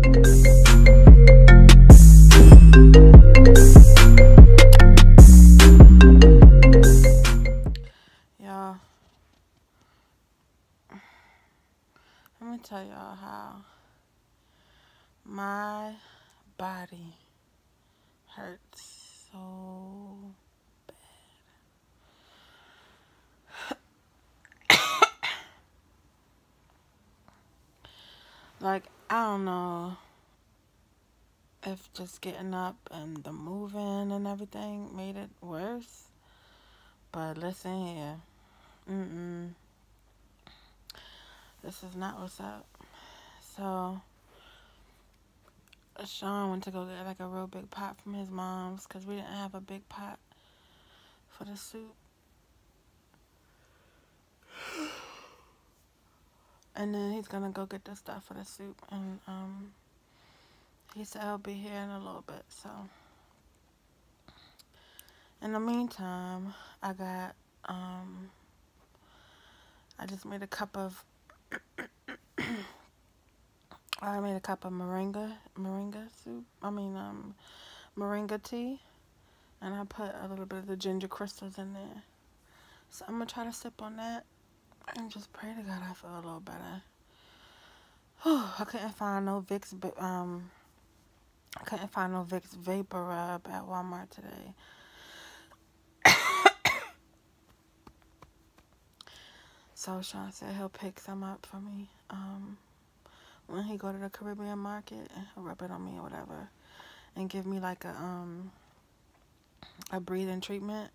Y'all, let me tell y'all how my body hurts so like I don't know if just getting up and the moving and everything made it worse. But listen here. This is not what's up. So Sean went to go get like a real big pot from his mom's because we didn't have a big pot for the soup. And then he's gonna go get the stuff for the soup, and he said he'll be here in a little bit. So in the meantime, I got I just made a cup of moringa soup. Moringa tea, and I put a little bit of the ginger crystals in there. So I'm gonna try to sip on that and just pray to God I feel a little better. I couldn't find no Vicks Vapor Rub at Walmart today. So Sean said he'll pick some up for me when he go to the Caribbean market, and he'll rub it on me or whatever, and give me like a breathing treatment,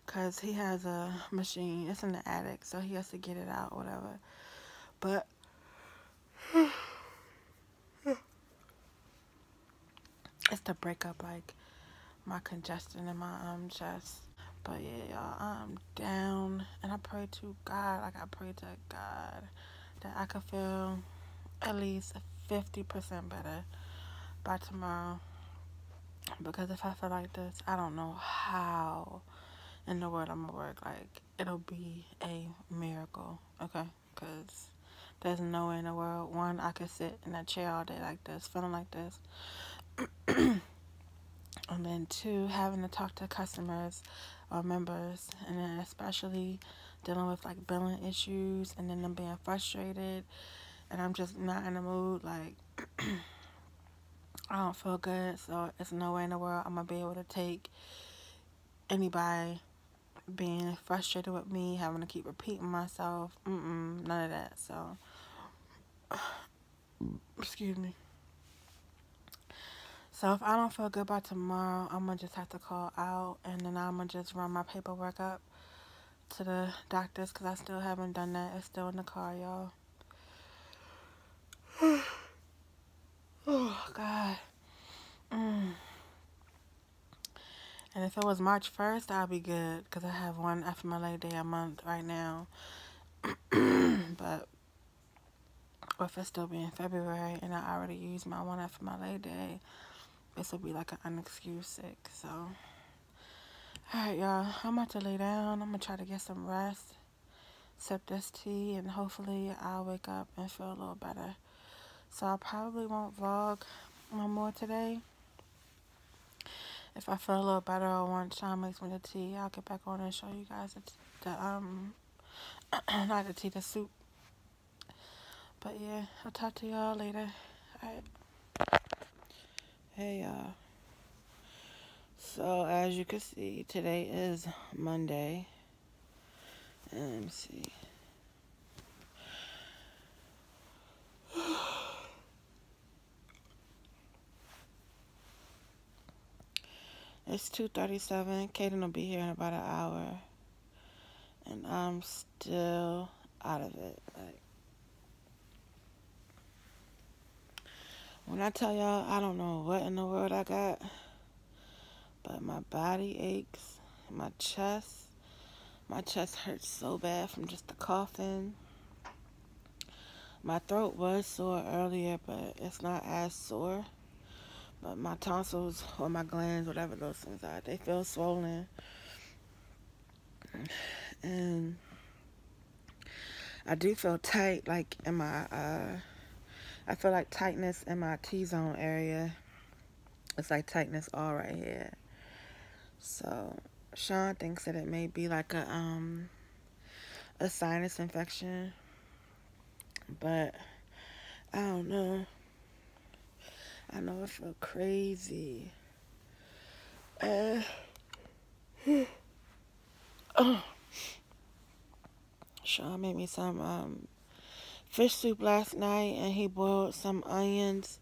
because he has a machine. It's in the attic, so he has to get it out or whatever. But it's to break up like my congestion in my chest. But yeah, y'all, I'm down, and I pray to God, that I could feel at least 50% better by tomorrow. Because if I feel like this, I don't know how in the world I'm gonna work. Like, it'll be a miracle, okay? Because there's no way in the world, one, I could sit in a chair all day like this, feeling like this. And then two, having to talk to customers or members, and then especially dealing with like billing issues, and then them being frustrated, and I'm just not in the mood. Like, I don't feel good, so it's no way in the world I'm gonna be able to take anybody being frustrated with me, having to keep repeating myself. None of that. So, excuse me. So if I don't feel good by tomorrow, I'm going to just have to call out, and then I'm going to just run my paperwork up to the doctors, because I still haven't done that. It's still in the car, y'all. Oh, God. And if it was March 1st, I'll be good, because I have one FMLA day a month right now. But if it's still being February, and I already used my one FMLA day, this will be like an unexcused sick. So, alright, y'all, I'm about to lay down. I'm going to try to get some rest, sip this tea, and hopefully I'll wake up and feel a little better. So I probably won't vlog no more today. If I feel a little better, or once Sean makes me the tea, I'll get back on and show you guys not the tea, the soup. But yeah, I'll talk to y'all later. Alright. Hey y'all. So as you can see, today is Monday. And let me see. It's 2:37. Kaden will be here in about an hour. And I'm still out of it. Like, when I tell y'all, I don't know what in the world I got, but my body aches, my chest hurts so bad from just the coughing. My throat was sore earlier, but it's not as sore. But my tonsils, or my glands, whatever those things are, they feel swollen. And I do feel tight, like in my I feel like tightness in my T-zone area. It's like tightness all right here. So Sean thinks that it may be like a sinus infection, but I don't know. I know I feel crazy. Oh, Sean made me some fish soup last night, and he boiled some onions,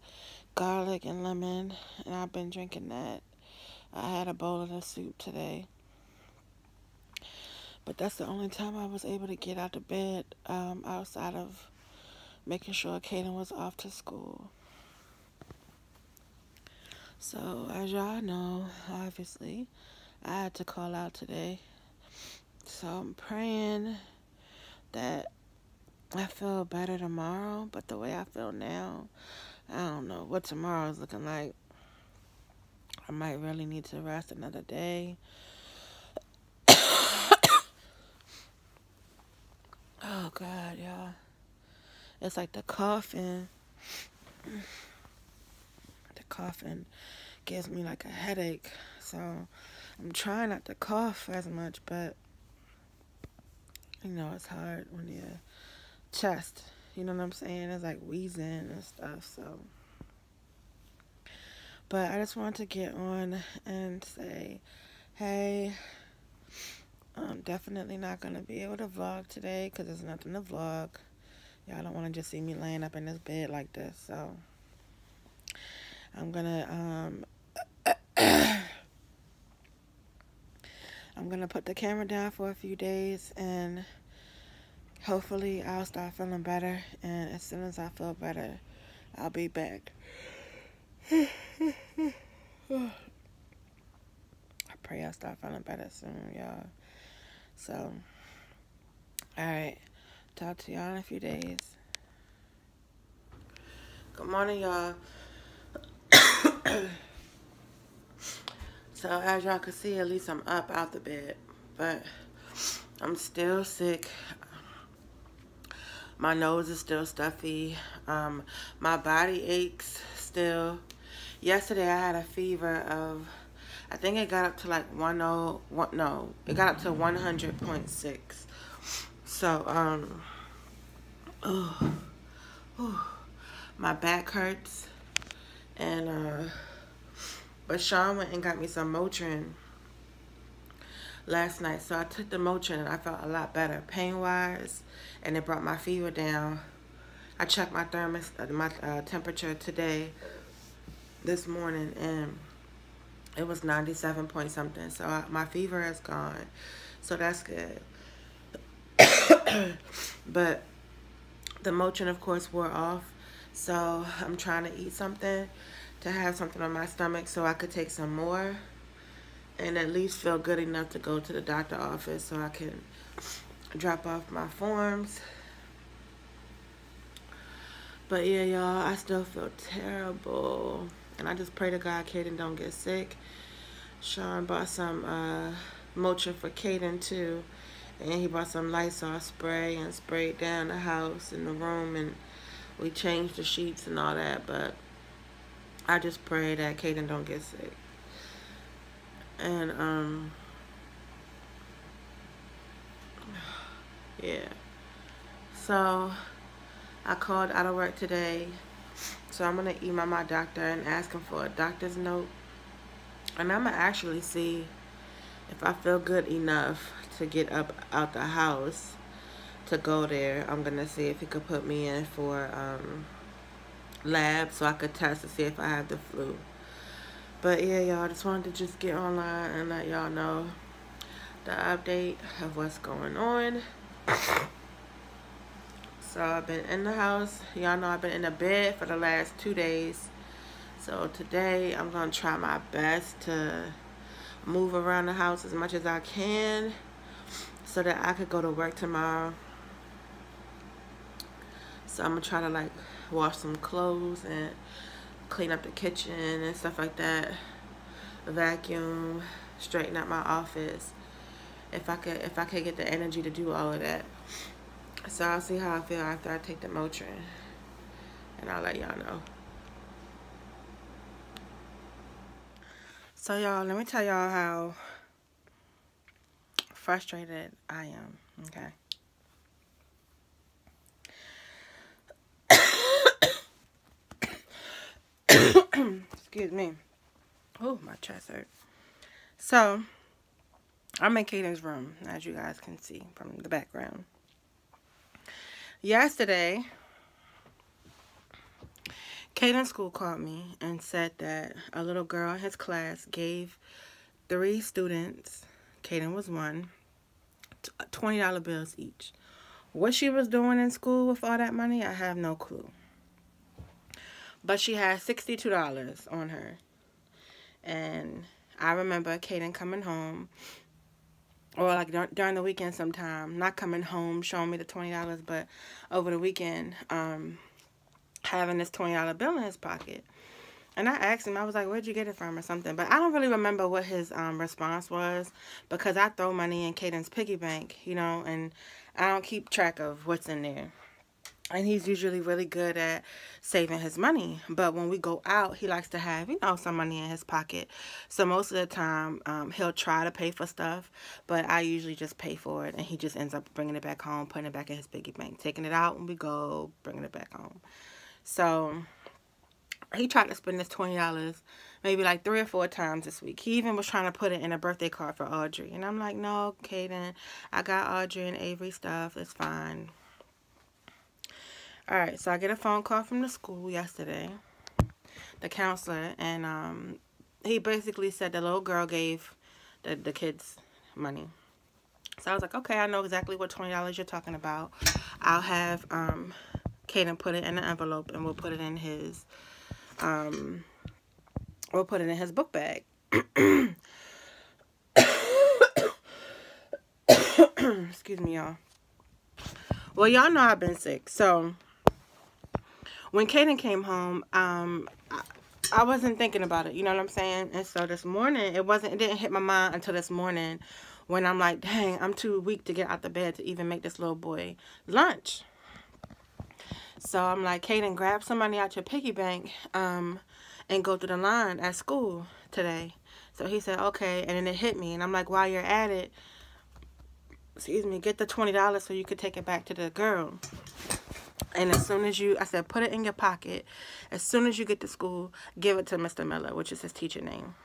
garlic, and lemon, and I've been drinking that. I had a bowl of the soup today, but that's the only time I was able to get out of bed outside of making sure Kaden was off to school. So, as y'all know, obviously, I had to call out today. So, I'm praying that I feel better tomorrow, but the way I feel now, I don't know what tomorrow is looking like. I might really need to rest another day. Oh, God, y'all. It's like the coughing gives me like a headache. So I'm trying not to cough as much, but you know, it's hard when your chest, you know what I'm saying? It's like wheezing and stuff. So, but I just wanted to get on and say, hey, I'm definitely not going to be able to vlog today because there's nothing to vlog. Y'all don't want to just see me laying up in this bed like this. So I'm gonna put the camera down for a few days, and hopefully I'll start feeling better, and as soon as I feel better, I'll be back. I pray I'll start feeling better soon, y'all. So, alright, talk to y'all in a few days. Good morning, y'all. So as y'all can see, at least I'm up out the bed, but I'm still sick. My nose is still stuffy. My body aches still. Yesterday I had a fever of, I think it got up to like it got up to 100.6. So my back hurts, and but Sean went and got me some Motrin last night. So I took the Motrin and I felt a lot better pain-wise, and it brought my fever down. I checked my temperature today, this morning, and it was 97 point something. So my fever is gone. So that's good. But the Motrin, of course, wore off. So I'm trying to eat something to have something on my stomach so I could take some more and at least feel good enough to go to the doctor's office so I can drop off my forms. But yeah, y'all, I still feel terrible. And I just pray to God Kaden don't get sick. Sean bought some Motrin for Kaden too. And he bought some Lysol spray and sprayed down the house and the room, and we changed the sheets and all that. But I just pray that Kaden don't get sick. And yeah. So I called out of work today. So I'm gonna email my doctor and ask him for a doctor's note. And I'm gonna actually see if I feel good enough to get up out the house to go there. I'm gonna see if he could put me in for lab so I could test to see if I have the flu. But yeah, y'all, just wanted to just get online and let y'all know the update of what's going on. So I've been in the house. Y'all know I've been in the bed for the last 2 days. So today I'm gonna try my best to move around the house as much as I can so that I could go to work tomorrow. So I'm gonna try to like wash some clothes and clean up the kitchen and stuff like that, vacuum, straighten up my office, if I could get the energy to do all of that. So I'll see how I feel after I take the Motrin. and I'll let y'all know. So y'all, let me tell y'all how frustrated I am, okay? Excuse me. Oh, my chest hurt. So, I'm in Kaden's room, as you guys can see from the background. Yesterday, Kaden's school called me and said that a little girl in his class gave 3 students, Kaden was one, $20 bills each. What she was doing in school with all that money, I have no clue. But she had $62 on her. And I remember Kaden coming home, or like during the weekend sometime, not coming home showing me the $20, but over the weekend, having this $20 bill in his pocket. And I asked him, I was like, where'd you get it from or something? But I don't really remember what his response was, because I throw money in Kaden's piggy bank, you know, and I don't keep track of what's in there. And he's usually really good at saving his money. But when we go out, he likes to have, you know, some money in his pocket. So most of the time, he'll try to pay for stuff, but I usually just pay for it. And he just ends up bringing it back home, putting it back in his piggy bank, taking it out when we go, bringing it back home. So he tried to spend this $20 maybe like 3 or 4 times this week. He even was trying to put it in a birthday card for Audrey. And I'm like, no, Kaden, I got Audrey and Avery stuff. It's fine. All right, so I get a phone call from the school yesterday, the counselor, and he basically said the little girl gave the kids money. So I was like, okay, I know exactly what $20 you're talking about. I'll have Kaden put it in an envelope, and we'll put it in his book bag. Excuse me, y'all. Well, y'all know I've been sick, so when Kaden came home, I wasn't thinking about it, you know what I'm saying? And so this morning, it didn't hit my mind until this morning when I'm like, dang, I'm too weak to get out the bed to even make this little boy lunch. So I'm like, Kaden, grab some money out your piggy bank and go through the line at school today. So he said, okay, and then it hit me. And I'm like, while you're at it, excuse me, get the $20 so you could take it back to the girl. And as soon as I said, put it in your pocket. As soon as you get to school, give it to Mr. Miller, which is his teacher name.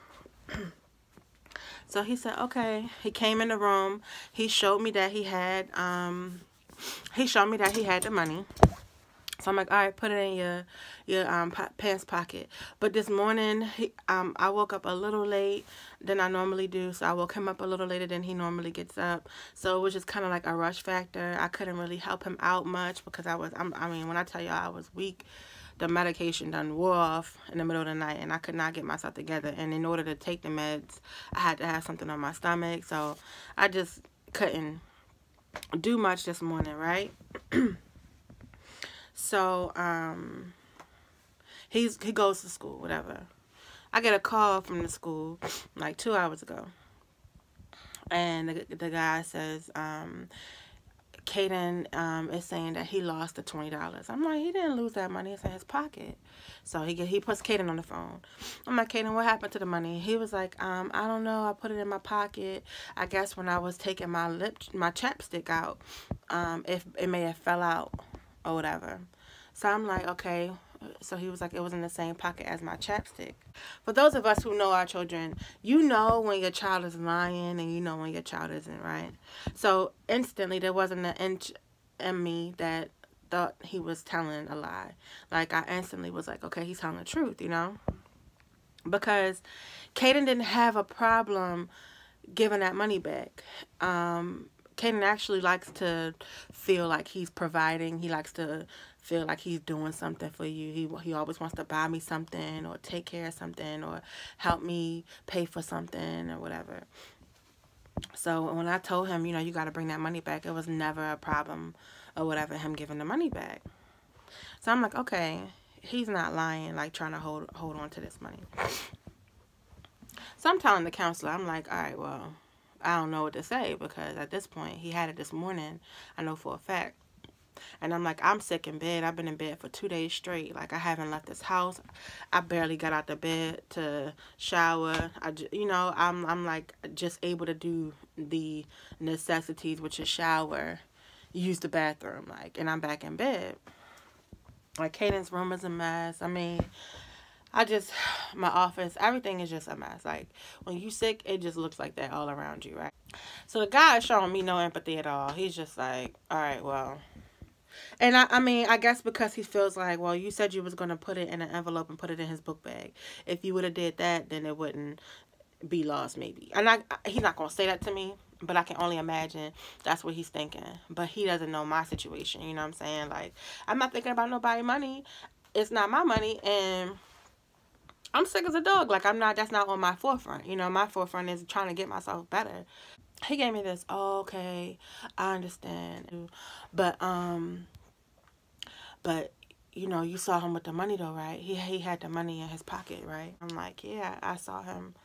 So he said, okay. He came in the room. He showed me that he had the money. So I'm like, all right, put it in your pants pocket. But this morning, I woke up a little late than I normally do. So I woke him up a little later than he normally gets up. So it was just kind of like a rush factor. I couldn't really help him out much because I mean, when I tell y'all I was weak, the medication done wore off in the middle of the night, and I could not get myself together. And in order to take the meds, I had to have something on my stomach. So I just couldn't do much this morning, right? So, he goes to school, whatever. I get a call from the school like 2 hours ago. And the guy says, Kaden is saying that he lost the $20. I'm like, he didn't lose that money. It's in his pocket. So he puts Kaden on the phone. I'm like, Kaden, what happened to the money? He was like, I don't know. I put it in my pocket. I guess when I was taking my chapstick out, it may have fell out or whatever. So I'm like, okay. So he was like, it was in the same pocket as my chapstick. For those of us who know our children, you know when your child is lying and you know when your child isn't, right? So instantly there wasn't an inch in me that thought he was telling a lie. Like, I instantly was like, okay, he's telling the truth, you know? Because Kaden didn't have a problem giving that money back. Kaden actually likes to feel like he's providing. He likes to feel like he's doing something for you. He always wants to buy me something or take care of something or help me pay for something or whatever. So when I told him, you know, you got to bring that money back, it was never a problem or whatever, him giving the money back. So I'm like, okay, he's not lying, like trying to hold on to this money. So I'm telling the counselor, I'm like, all right, well, I don't know what to say because at this point, he had it this morning, I know for a fact. And I'm like, I'm sick in bed. I've been in bed for 2 days straight. Like, I haven't left this house. I barely got out the bed to shower. I'm like just able to do the necessities, which is shower, use the bathroom, like, and I'm back in bed. Like, Caden's room is a mess. I mean, my office, everything is just a mess. Like, when you sick, it just looks like that all around you, right? So the guy is showing me no empathy at all. He's just like, all right, well. And I mean, I guess because he feels like, well, you said you was going to put it in an envelope and put it in his book bag. If you would have did that, then it wouldn't be lost, maybe. And he's not going to say that to me, but I can only imagine that's what he's thinking. But he doesn't know my situation, you know what I'm saying? Like, I'm not thinking about nobody's money. It's not my money, and I'm sick as a dog. Like, that's not on my forefront. You know, my forefront is trying to get myself better. He gave me this, oh, okay, I understand. But you saw him with the money though, right? He had the money in his pocket, right? I'm like, yeah, I saw him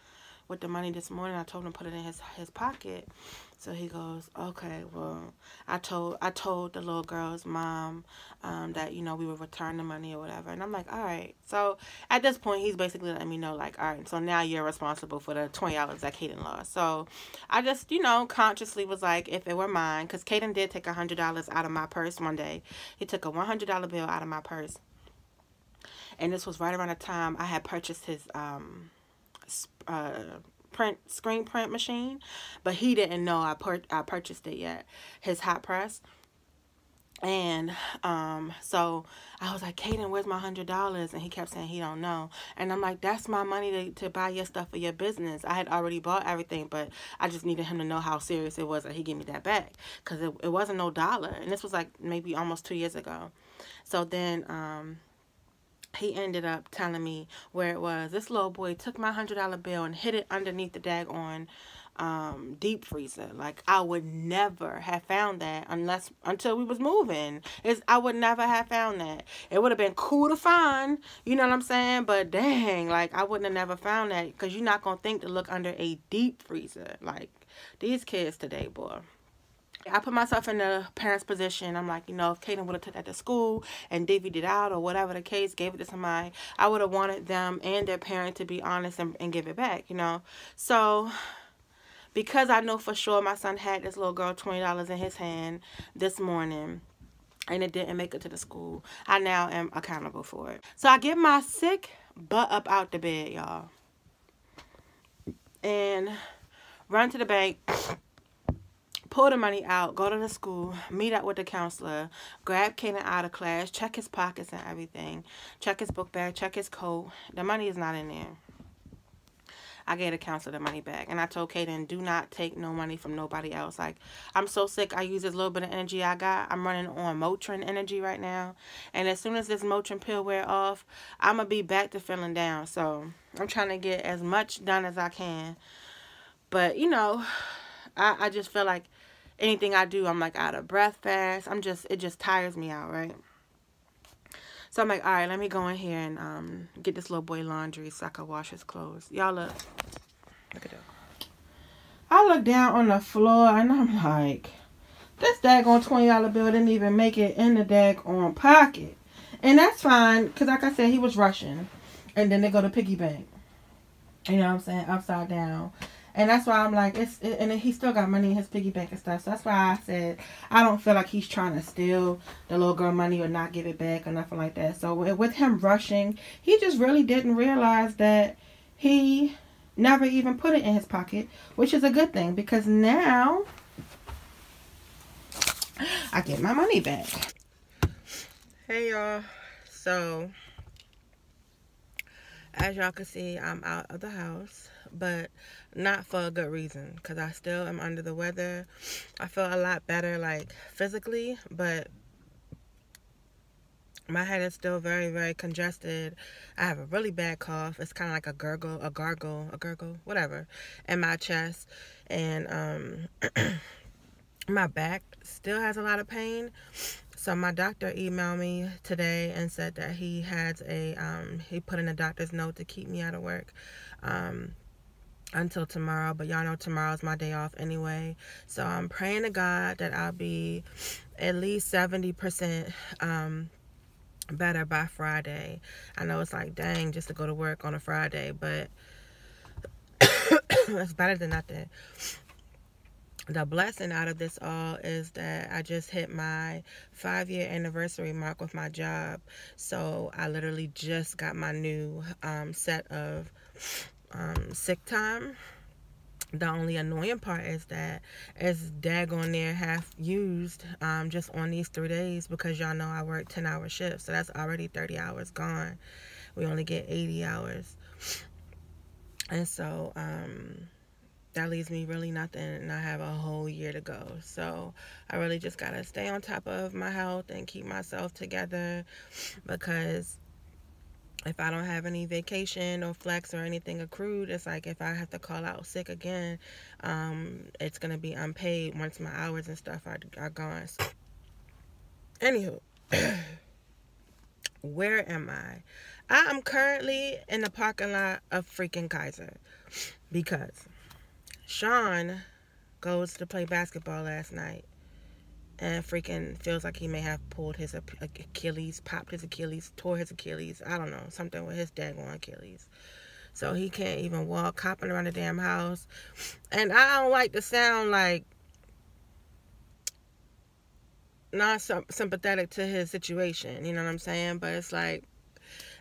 with the money this morning. I told him to put it in his pocket. So he goes, okay, well, I told the little girl's mom that, we would return the money or whatever. And I'm like, all right. So at this point, he's basically letting me know, like, all right, so now you're responsible for the $20 that Caden lost. So I just, consciously was like, if it were mine, because Caden did take $100 out of my purse one day. He took a $100 bill out of my purse. And this was right around the time I had purchased his screen print machine, but he didn't know I purchased it yet, his hot press. And so I was like, Caden, where's my $100? And he kept saying he don't know. And I'm like, that's my money to buy your stuff for your business. I had already bought everything, but I just needed him to know how serious it was that he gave me that back, because it wasn't no dollar. And this was like maybe almost 2 years ago. So then he ended up telling me where it was. This little boy took my $100 bill and hid it underneath the daggone deep freezer. Like, I would never have found that until we was moving. I would never have found that. It would have been cool to find, you know what I'm saying? But dang, like, I wouldn't have never found that, because you're not gonna think to look under a deep freezer. Like, these kids today, boy. I put myself in the parent's position. I'm like, if Caden would have took that to school and divvied it out or whatever the case, gave it to somebody, I would have wanted them and their parent to be honest and give it back, So, because I know for sure my son had this little girl $20 in his hand this morning, and it didn't make it to the school, I now am accountable for it. So I get my sick butt up out the bed, y'all, and run to the bank, pull the money out, go to the school, meet up with the counselor, grab Caden out of class, check his pockets and everything, check his book bag, check his coat. The money is not in there. I gave the counselor the money back. And I told Caden, do not take no money from nobody else. Like, I'm so sick, I use this little bit of energy I got. I'm running on Motrin energy right now. And as soon as this Motrin pill wear off, I'm going to be back to feeling down. So, I'm trying to get as much done as I can. But, I just feel like anything I do, I'm like out of breath fast. It just tires me out, right? So I'm like, all right, let me go in here and get this little boy laundry so I can wash his clothes. Y'all look at that. I look down on the floor and I'm like, this daggone $20 bill didn't even make it in the daggone pocket. And that's fine, because like I said, he was rushing. And then they go to piggy bank. You know what I'm saying? Upside down. And that's why I'm like, and he still got money in his piggy bank and stuff. So that's why I said, I don't feel like he's trying to steal the little girl money or not give it back or nothing like that. So with him rushing, he just really didn't realize that he never even put it in his pocket, which is a good thing, because now I get my money back. Hey, y'all. So, as y'all can see, I'm out of the house, but not for a good reason, because I still am under the weather. I feel a lot better, like, physically, but my head is still very, very congested. I have a really bad cough. It's kind of like a gargle, whatever, in my chest. And my back still has a lot of pain. So my doctor emailed me today and said that he has he put in a doctor's note to keep me out of work until tomorrow. But y'all know tomorrow's my day off anyway. So I'm praying to God that I'll be at least 70% better by Friday. I know it's like, dang, just to go to work on a Friday, but it's better than nothing. The blessing out of this all is that I just hit my 5-year anniversary mark with my job. So I literally just got my new set of sick time. The only annoying part is that it's daggone near half used just on these 3 days, because y'all know I work 10-hour shifts. So that's already 30 hours gone. We only get 80 hours. And so that leaves me really nothing, and I have a whole year to go. So I really just got to stay on top of my health and keep myself together, because if I don't have any vacation or flex or anything accrued, it's like if I have to call out sick again, it's going to be unpaid once my hours and stuff are gone. So, anywho, where am I? I am currently in the parking lot of freaking Kaiser, because Sean goes to play basketball last night and freaking feels like he may have pulled his Achilles, popped his Achilles, tore his Achilles. I don't know, something with his daggone Achilles. So he can't even walk, hopping around the damn house. And I don't like to sound like not sympathetic to his situation, you know what I'm saying? But it's like,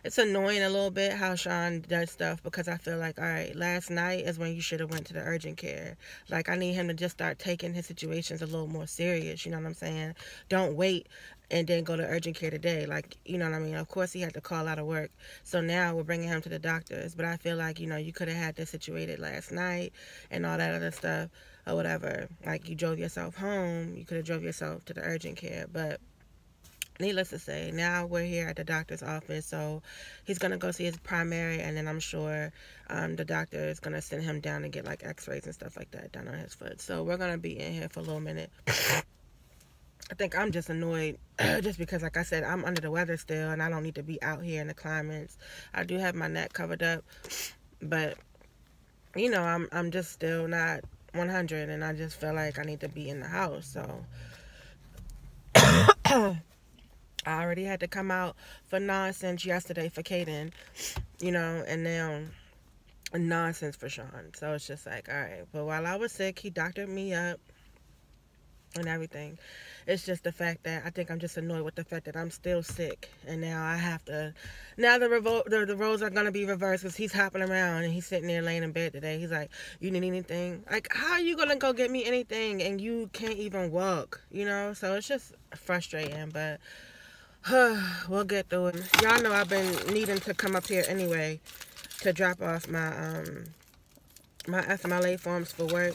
it's annoying a little bit how Sean does stuff, because I feel like, all right, last night is when you should have went to the urgent care. Like, I need him to just start taking his situations a little more serious, you know what I'm saying? Don't wait and then go to urgent care today. Like, you know what I mean? Of course, he had to call out of work. So now we're bringing him to the doctors. But I feel like, you know, you could have had this situated last night and all that other stuff or whatever. Like, you drove yourself home. You could have drove yourself to the urgent care. But needless to say, now we're here at the doctor's office, so he's going to go see his primary, and then I'm sure the doctor is going to send him down to get, like, x-rays and stuff like that done on his foot. So we're going to be in here for a little minute. I think I'm just annoyed just because, like I said, I'm under the weather still, and I don't need to be out here in the climates. I do have my neck covered up, but, you know, I'm just still not 100, and I just feel like I need to be in the house, so I already had to come out for nonsense yesterday for Kaden, you know, and now nonsense for Sean. So it's just like, all right. But while I was sick, he doctored me up and everything. It's just the fact that I think I'm just annoyed with the fact that I'm still sick. And now I have to, now the roles are going to be reversed, because he's hopping around and he's sitting there laying in bed today. He's like, you need anything? Like, how are you going to go get me anything and you can't even walk, you know? So it's just frustrating, but we'll get through it. Y'all know I've been needing to come up here anyway to drop off my my FMLA forms for work.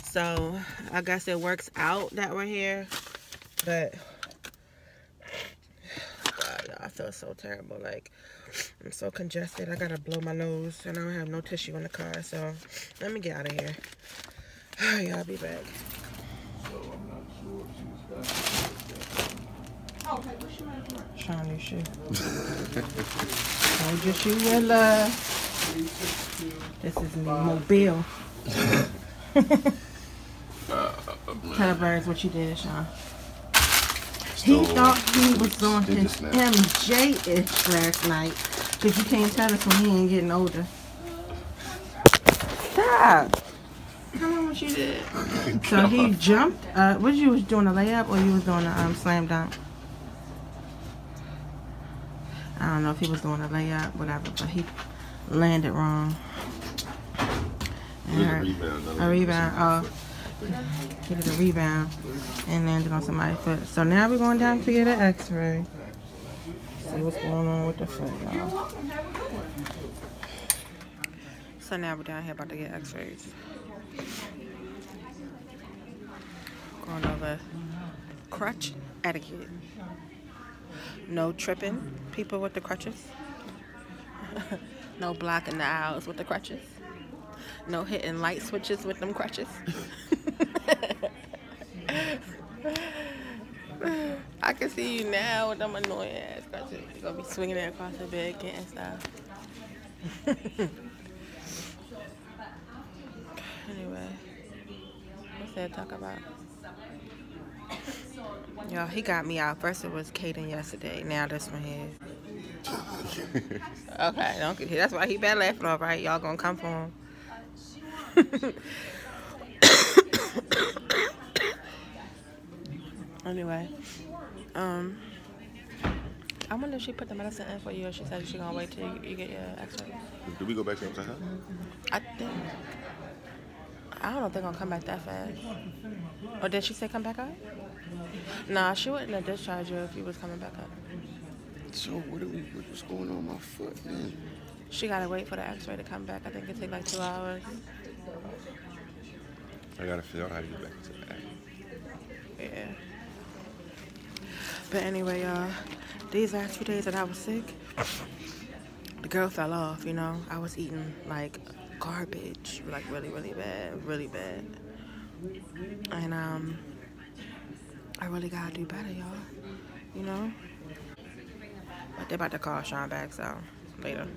So I guess it works out that we're here. But God, y'all, I feel so terrible. Like, I'm so congested. I gotta blow my nose, and I don't have no tissue in the car. So let me get out of here. Y'all, I'll be back. So I'm not sure if she's got. Okay, what's your name? Sean, your shoe. Hold your shoe with love. This is Mobile. Tell the birds what you did, Sean. He thought he was doing his MJ-ish last night, because you can't tell us when he ain't getting older. Stop. Tell me what you did. So he jumped. What you was doing, a layup, or you was doing a slam dunk? I don't know if he was doing a layup, whatever, but he landed wrong. And a rebound. Oh, he did a rebound and landed on somebody's foot. So now we're going down to get an x-ray. See what's going on with the foot, y'all. So now we're down here about to get x-rays. Going over crutch etiquette. No tripping people with the crutches. No blocking the aisles with the crutches. No hitting light switches with them crutches. I can see you now with them annoying ass crutches. You're gonna be swinging it across the bed, getting stuff. Anyway, what's that talk about? Y'all, he got me out. First it was Kaden yesterday. Now this one here. Okay, don't get. That's why he been laughing. All right, y'all gonna come for him. Anyway, um, I wonder if she put the medicine in for you, or she said she gonna wait till you get your X-ray. Do we go back up to her? I think. I don't know if they're gonna come back that fast. Or did she say come back up? Nah, she wouldn't have discharged you if you was coming back up. So what's going on with my foot, man? She gotta wait for the X-ray to come back. I think it take like 2 hours. I gotta figure out how to get back to that. Yeah. But anyway, y'all, these last few days that I was sick, the girl fell off, you know. I was eating like garbage, like really, really bad, really bad. And I really gotta do better, y'all. You know? But they're about to call Sean back, so later.